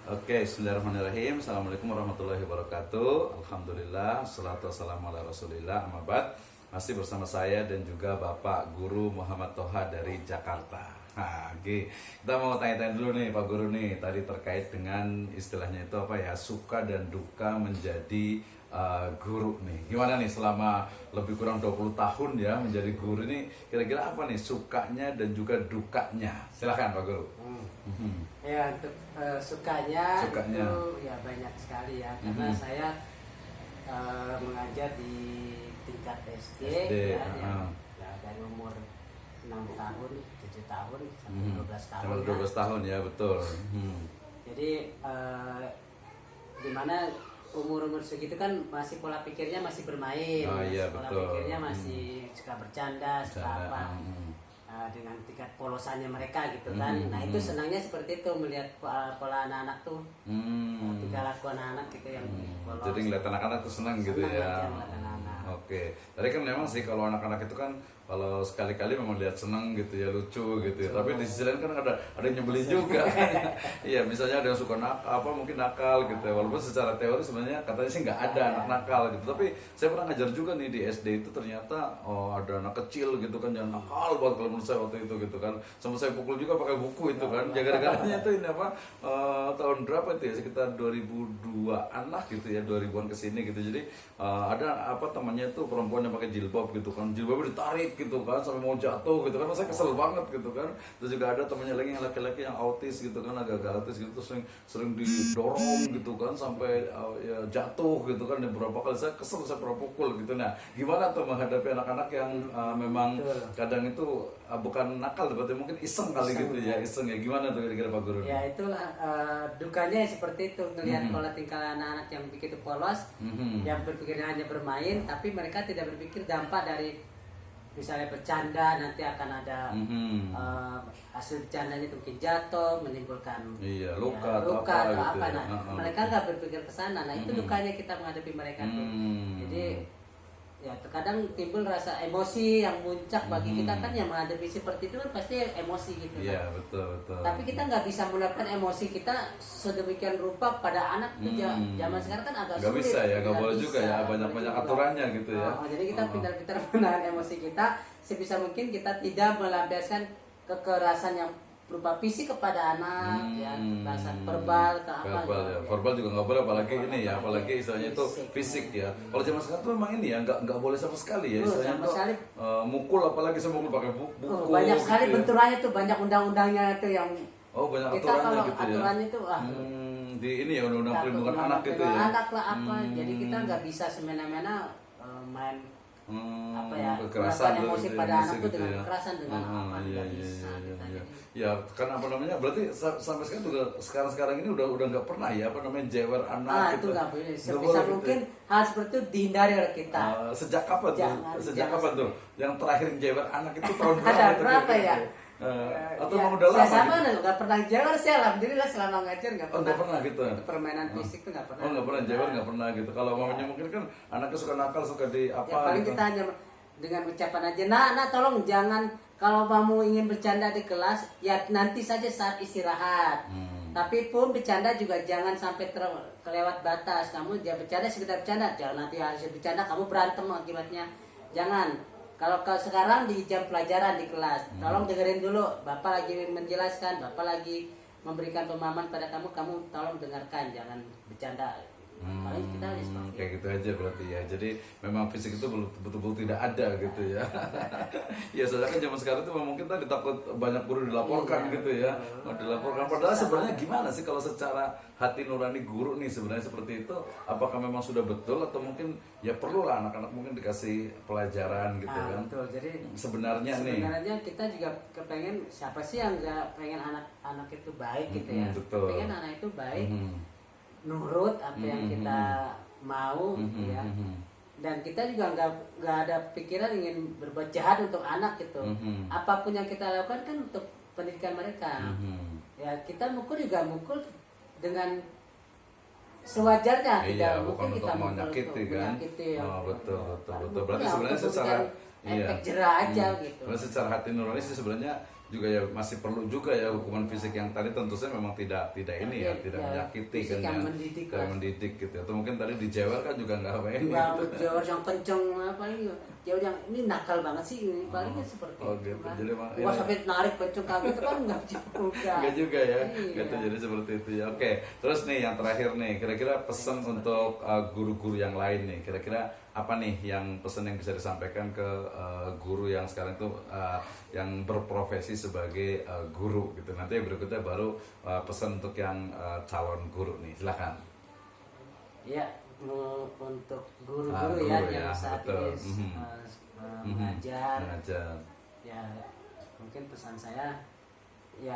Oke, bismillahirrahmanirrahim. Assalamualaikum warahmatullahi wabarakatuh. Alhamdulillah, salatu wassalamu ala rasulillah, amma ba'd. Masih bersama saya dan juga Bapak Guru Muhammad Toha dari Jakarta. Nah, oke. Kita mau tanya-tanya dulu nih Pak Guru nih, tadi terkait dengan istilahnya itu apa ya, suka dan duka menjadi guru nih. Gimana nih selama lebih kurang 20 tahun ya menjadi guru ini, kira-kira apa nih sukanya dan juga dukanya? Silahkan Pak Guru. Ya, untuk sukanya Sukanya. itu ya banyak sekali ya, karena saya mengajar di tingkat SD, ya, ya dari umur 6 tahun, 7 tahun sampai 12 tahun. Sampai 12 tahun ya, betul. Jadi dimana umur-umur segitu kan masih pola pikirnya masih bermain, Oh, iya, pola betul. pikirnya masih suka bercanda, suka Bercanda, apa. Dengan tingkat polosannya mereka gitu kan. Nah itu senangnya seperti itu, melihat pola anak-anak tuh, tingkah laku anak-anak gitu yang polos. Jadi ngeliat anak-anak tuh senang gitu Senang ya. aja ngeliat anak-anak. Oke, tadi kan memang sih kalau anak-anak itu kan kalau sekali-kali memang lihat senang gitu ya, lucu gitu ya. Tapi di sisi lain kan ada yang nyebelin juga. Iya, misalnya ada yang suka nakal, mungkin nakal gitu ya. Walaupun secara teori sebenarnya katanya sih nggak ada anak nakal gitu. Tapi saya pernah ngajar juga nih di SD itu, ternyata ada anak kecil gitu kan yang nakal banget kalau menurut saya waktu itu gitu kan. Sempat saya pukul juga pakai buku itu kan. Ya gara-garanya itu ini apa tahun berapa itu ya, sekitar 2002-an lah gitu ya, 2000-an kesini gitu. Jadi ada apa temannya itu perempuan yang pakai jilbab gitu kan, jilbabnya ditarik gitu kan sampai mau jatuh gitu kan. Saya kesel banget gitu kan. Terus juga ada temannya lagi yang laki-laki yang autis gitu kan, agak-agak autis gitu, sering didorong gitu kan sampai ya jatuh gitu kan. Dan beberapa kali saya kesel, saya pernah pukul gitu. Nah, gimana tuh menghadapi anak-anak yang memang kadang itu bukan nakal, berarti mungkin iseng kali gitu ya, iseng ya. Gimana tuh kira-kira Pak Guru? Ya itulah dukanya seperti itu, melihat pola tingkah anak-anak yang begitu polos, yang berpikirnya hanya bermain, tapi mereka tidak berpikir dampak dari misalnya bercanda nanti akan ada hasil bercandanya itu mungkin jatuh, menimbulkan luka atau gitu apa. ya. Nah, mereka nggak berpikir ke sana. Nah itu dukanya kita menghadapi mereka tuh. Jadi ya terkadang timbul rasa emosi yang muncak bagi kita kan, yang menghadapi seperti itu kan pasti emosi gitu. Iya, betul. Tapi kita nggak bisa meluapkan emosi kita sedemikian rupa pada anak tuh. Zaman sekarang kan agak Nggak sulit. bisa ya, nggak Nggak boleh bisa, juga ya, nggak banyak boleh juga. aturannya gitu ya. Jadi kita pintar-pintar menahan emosi kita sebisa mungkin. Kita tidak melampiaskan kekerasan yang berupa fisik kepada anak, ya kekerasan verbal ke apa. Verbal juga nggak boleh, apalagi ini ya, apalagi istilahnya itu fisik ya. Kalau zaman sekarang tuh memang ini ya, nggak boleh sama sekali ya, istilahnya sama tuh sekali. mukul, apalagi saya mukul pakai buku. Banyak sekali gitu ya. benturannya tuh, banyak undang-undangnya itu yang Banyak kita aturannya kalau gitu ya. aturannya itu Di ini ya, undang-undang perlindungan anak gitu ya. anak lah apa. Jadi kita nggak bisa semena-mena main apa ya, kekerasan melakukan emosi gitu ya, pada anak tuh gitu dengan ya. kekerasan, dengan apa, Iya, nggak bisa kita. iya. Ya kan apa namanya, berarti sampai sekarang juga sekarang ini udah nggak pernah ya apa namanya jewer anak Itu gitu. nggak boleh. Nggak Sebisa boleh gitu mungkin ya. hal seperti itu dihindari oleh kita. Sejak kapan tuh? Jangan Kapan tuh? Yang terakhir jewer anak itu tahun berapa? Ada tuh berapa kira-kira? ya? Atau Ya, emang udah lama? saya sama Gitu? nggak pernah jewer sih, alhamdulillah selama ngajar nggak pernah. Nggak pernah gitu. Permainan fisik tuh nggak pernah. Nggak pernah jewer, nggak pernah gitu. Kalau mamanya mungkin kan anaknya suka nakal, suka di apa Ya paling gitu. kita hanya dengan ucapan aja, nah tolong jangan, kalau kamu ingin bercanda di kelas ya nanti saja saat istirahat. Tapi pun bercanda juga jangan sampai kelewat batas. Kamu jangan bercanda sekedar bercanda, jangan nanti hasil bercanda kamu berantem akibatnya. Jangan. Kalau sekarang di jam pelajaran di kelas, tolong dengerin dulu, Bapak lagi menjelaskan, Bapak lagi memberikan pemahaman pada kamu tolong dengarkan, jangan bercanda. Paling kita harus seperti Kayak gitu aja berarti ya. Jadi memang fisik itu betul-betul tidak ada gitu ya. Ya soalnya kan zaman sekarang itu mungkin tadi takut banyak guru dilaporkan gitu ya. Dilaporkan. Padahal sebenarnya gimana sih kalau secara hati nurani guru nih sebenarnya seperti itu? Apakah memang sudah betul atau mungkin ya perlu lah anak-anak mungkin dikasih pelajaran gitu kan? Betul. Jadi Sebenarnya kita juga kepengen, siapa sih yang nggak pengen anak itu baik gitu ya. Betul. Pengen anak itu baik, nurut apa yang kita mau ya. Dan kita juga nggak ada pikiran ingin berbuat jahat untuk anak gitu. Apapun yang kita lakukan kan untuk pendidikan mereka. Ya kita mukul juga mukul dengan sewajarnya, tidak mungkin kita mukul menyakiti untuk kan. menyakiti. Betul. Berarti sebenarnya secara efek jerah aja gitu. Sebenarnya secara hati nurani sih sebenarnya juga ya masih perlu juga ya hukuman fisik yang tadi tentu saja memang tidak ini ya, tidak menyakiti fisik kan yang ya, mendidik kayak lah. mendidik gitu. Atau mungkin tadi dijewer kan juga nggak apa ini. Bang jawab yang kenceng apa ini jauh yang ini nakal banget sih ini palingnya seperti Oh, itu gitu. kan. Jadi emang Wah, sampai narik kenceng kayak gitu kan enggak juga. Enggak juga ya, Iya. gitu, jadi seperti itu ya. Oke, terus nih yang terakhir nih, kira-kira pesan untuk guru-guru yang lain nih, kira-kira apa nih yang pesan yang bisa disampaikan ke guru yang sekarang itu yang berprofesi sebagai guru gitu. Nanti yang berikutnya baru pesan untuk yang calon guru nih, silakan. Ya, untuk guru-guru Guru ya ya, yang saat betul. ini mengajar, Mengajar. ya mungkin pesan saya ya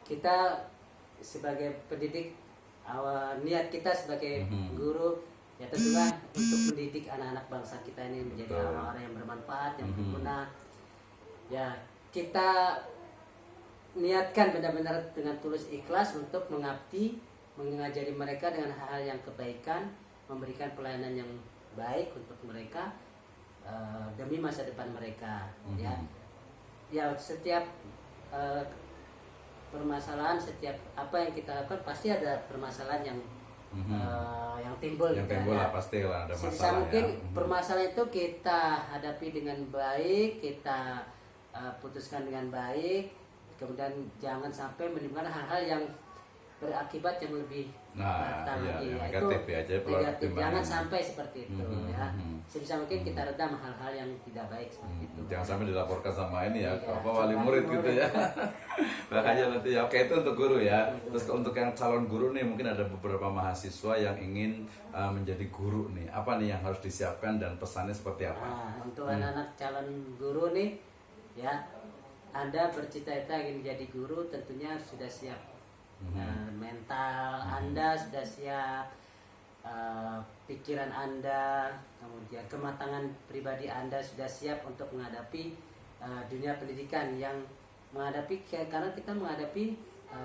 kita sebagai pendidik niat kita sebagai guru ya tentunya untuk mendidik anak-anak bangsa kita ini menjadi Betul. orang-orang yang bermanfaat yang berguna ya kita niatkan benar-benar dengan tulus ikhlas untuk mengabdi mengajari mereka dengan hal-hal yang kebaikan memberikan pelayanan yang baik untuk mereka demi masa depan mereka ya setiap permasalahan setiap apa yang kita lakukan pasti ada permasalahan yang timbul Yang gitu timbul ya. lah pasti lah ada Sebisa masalah mungkin ya. permasalahan itu kita hadapi dengan baik kita putuskan dengan baik kemudian jangan sampai menimbulkan hal-hal yang berakibat yang lebih Nah, fatal iya, lagi yang ya. negatif Itu ya, jadi perlu negatif. pertimbangan. Jangan sampai seperti itu ya. Sebisa mungkin kita Hmm. redam hal-hal yang tidak baik seperti itu. Jangan sampai dilaporkan sama ini ya, Iya, apa wali murid gitu ya. Bahaya nanti ya. Oke, itu untuk guru ya. Terus untuk yang calon guru nih mungkin ada beberapa mahasiswa yang ingin menjadi guru nih. Apa nih yang harus disiapkan dan pesannya seperti apa? Nah, untuk anak-anak calon guru nih ya Anda bercita-cita ingin menjadi guru tentunya sudah siap mental Anda sudah siap pikiran Anda kemudian kematangan pribadi Anda sudah siap untuk menghadapi dunia pendidikan yang menghadapi karena kita menghadapi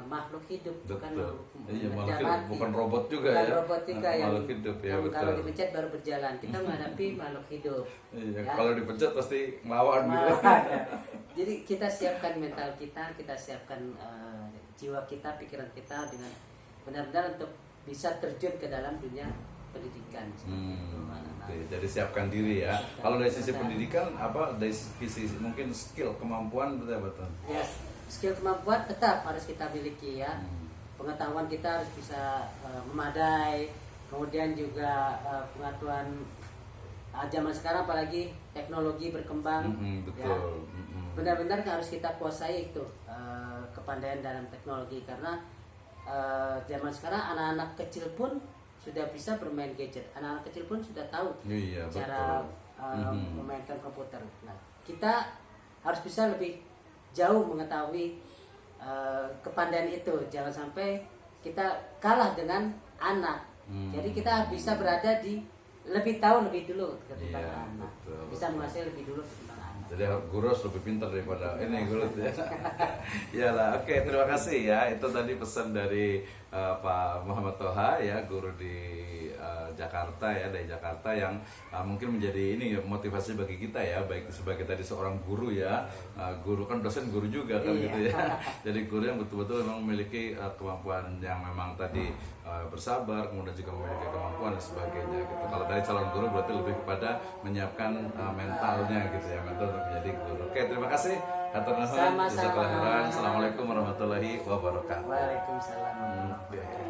makhluk hidup bukan Betul. Iya, benda makhluk hidup, mati. bukan robot juga Bukan ya. robot juga yang, Makhluk hidup ya, yang kalau betul. dipencet baru berjalan kita menghadapi makhluk hidup Iya, ya. kalau dipencet pasti ngelawan gitu. Jadi kita siapkan mental kita siapkan jiwa kita, pikiran kita dengan benar-benar untuk bisa terjun ke dalam dunia pendidikan. Seperti itu, anak-anak. Oke, jadi siapkan diri ya. Kalau dari sisi pendidikan apa dari sisi mungkin skill kemampuan betul. Ya, skill kemampuan tetap harus kita miliki ya. Pengetahuan kita harus bisa memadai. Kemudian juga pengetahuan zaman sekarang apalagi teknologi berkembang. Betul. Ya, benar-benar harus kita kuasai itu kepandaian dalam teknologi karena zaman sekarang anak-anak kecil pun sudah bisa bermain gadget, anak-anak kecil pun sudah tahu Iya, cara betul. memainkan komputer. Nah, kita harus bisa lebih jauh mengetahui kepandaian itu, jangan sampai kita kalah dengan anak. Jadi kita bisa berada di lebih tahu lebih dulu ketimbang Iya, anak, betul, bisa menguasai lebih dulu ketimbang anak. Jadi guru harus lebih pintar daripada ini guru ya. Iyalah, oke, terima kasih ya. Itu tadi pesan dari Pak Muhammad Toha ya, guru di Jakarta ya, dari Jakarta yang mungkin menjadi ini motivasi bagi kita ya, baik sebagai tadi seorang guru ya, guru kan dosen guru juga kan Iya. gitu ya. Jadi guru yang betul-betul memang memiliki kemampuan yang memang tadi bersabar, kemudian juga memiliki kemampuan dan sebagainya gitu. Kalau dari calon guru berarti lebih kepada menyiapkan mentalnya gitu ya, mental untuk menjadi guru. Oke, terima kasih. Hatur nuhun. Sama-sama. Jazakallahu khairan. Assalamualaikum warahmatullahi wabarakatuh. Waalaikumsalam warahmatullahi wabarakatuh.